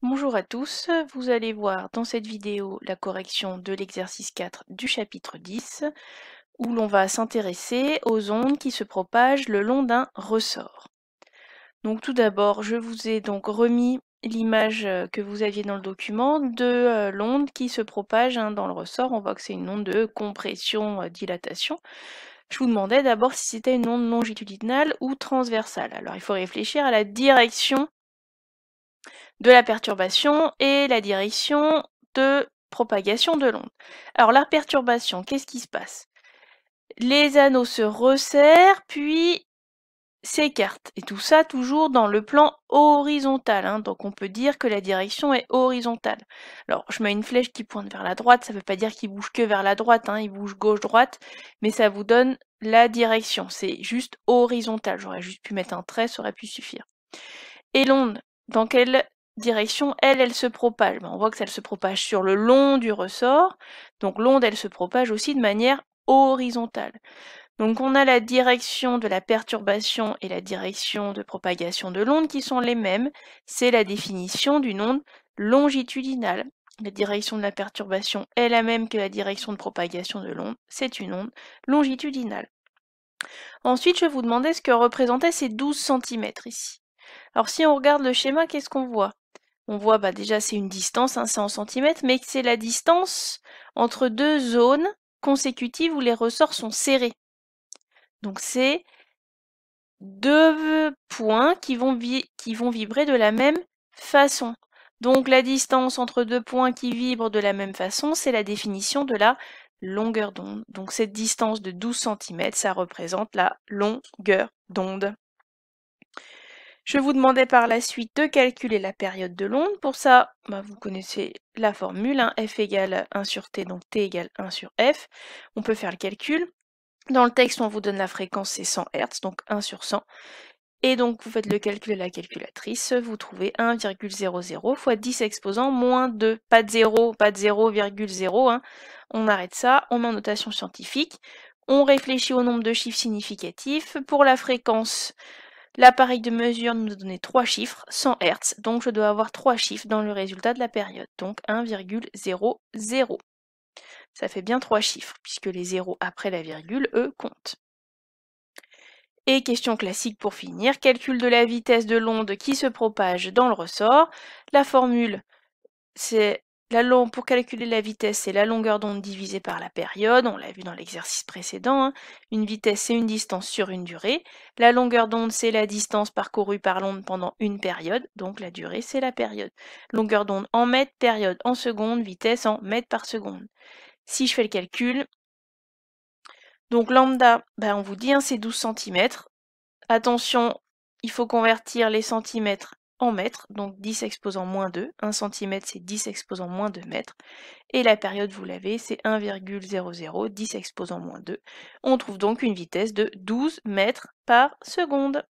Bonjour à tous, vous allez voir dans cette vidéo la correction de l'exercice 4 du chapitre 10 où l'on va s'intéresser aux ondes qui se propagent le long d'un ressort. Donc tout d'abord, je vous ai donc remis l'image que vous aviez dans le document de l'onde qui se propage dans le ressort. On voit que c'est une onde de compression-dilatation. Je vous demandais d'abord si c'était une onde longitudinale ou transversale. Alors il faut réfléchir à la direction de la perturbation et la direction de propagation de l'onde. Alors la perturbation, qu'est-ce qui se passe? Les anneaux se resserrent puis s'écartent, et tout ça toujours dans le plan horizontal, donc on peut dire que la direction est horizontale. Alors je mets une flèche qui pointe vers la droite, ça ne veut pas dire qu'il bouge que vers la droite, il bouge gauche-droite, mais ça vous donne la direction, c'est juste horizontal. J'aurais juste pu mettre un trait, ça aurait pu suffire. Et l'onde, dans quelle direction elle se propage? On voit que ça se propage sur le long du ressort, donc l'onde elle se propage aussi de manière horizontale. Donc on a la direction de la perturbation et la direction de propagation de l'onde qui sont les mêmes, c'est la définition d'une onde longitudinale. La direction de la perturbation est la même que la direction de propagation de l'onde, c'est une onde longitudinale. Ensuite, je vais vous demander ce que représentaient ces 12 cm ici. Alors si on regarde le schéma, qu'est-ce qu'on voit? On voit déjà c'est une distance, c'est en centimètres, mais c'est la distance entre deux zones consécutives où les ressorts sont serrés. Donc c'est deux points qui vont vibrer de la même façon. Donc la distance entre deux points qui vibrent de la même façon, c'est la définition de la longueur d'onde. Donc cette distance de 12 cm, ça représente la longueur d'onde. Je vous demandais par la suite de calculer la période de l'onde. Pour ça, vous connaissez la formule, F égale 1 sur T, donc T égale 1 sur F. On peut faire le calcul. Dans le texte, on vous donne la fréquence, c'est 100 Hz, donc 1 sur 100. Et donc, vous faites le calcul à la calculatrice, vous trouvez 1,00 fois 10 exposant moins 2. Pas de 0, pas de 0,0. On arrête ça, on met en notation scientifique. On réfléchit au nombre de chiffres significatifs. Pour la fréquence, l'appareil de mesure nous a donné 3 chiffres, 100 Hz, donc je dois avoir 3 chiffres dans le résultat de la période, donc 1,00. Ça fait bien 3 chiffres, puisque les zéros après la virgule, eux, comptent. Et question classique pour finir, calcul de la vitesse de l'onde qui se propage dans le ressort. La formule, c'est pour calculer la vitesse, c'est la longueur d'onde divisée par la période, on l'a vu dans l'exercice précédent. Une vitesse, c'est une distance sur une durée. La longueur d'onde, c'est la distance parcourue par l'onde pendant une période, donc la durée, c'est la période. Longueur d'onde en mètres, période en secondes, vitesse en mètres par seconde. Si je fais le calcul, donc lambda, on vous dit, c'est 12 cm. Attention, il faut convertir les centimètres en mètres, donc 10 exposant moins 2. 1 cm, c'est 10 exposant moins 2 mètres. Et la période, vous l'avez, c'est 1,00, 10 exposant moins 2. On trouve donc une vitesse de 12 mètres par seconde.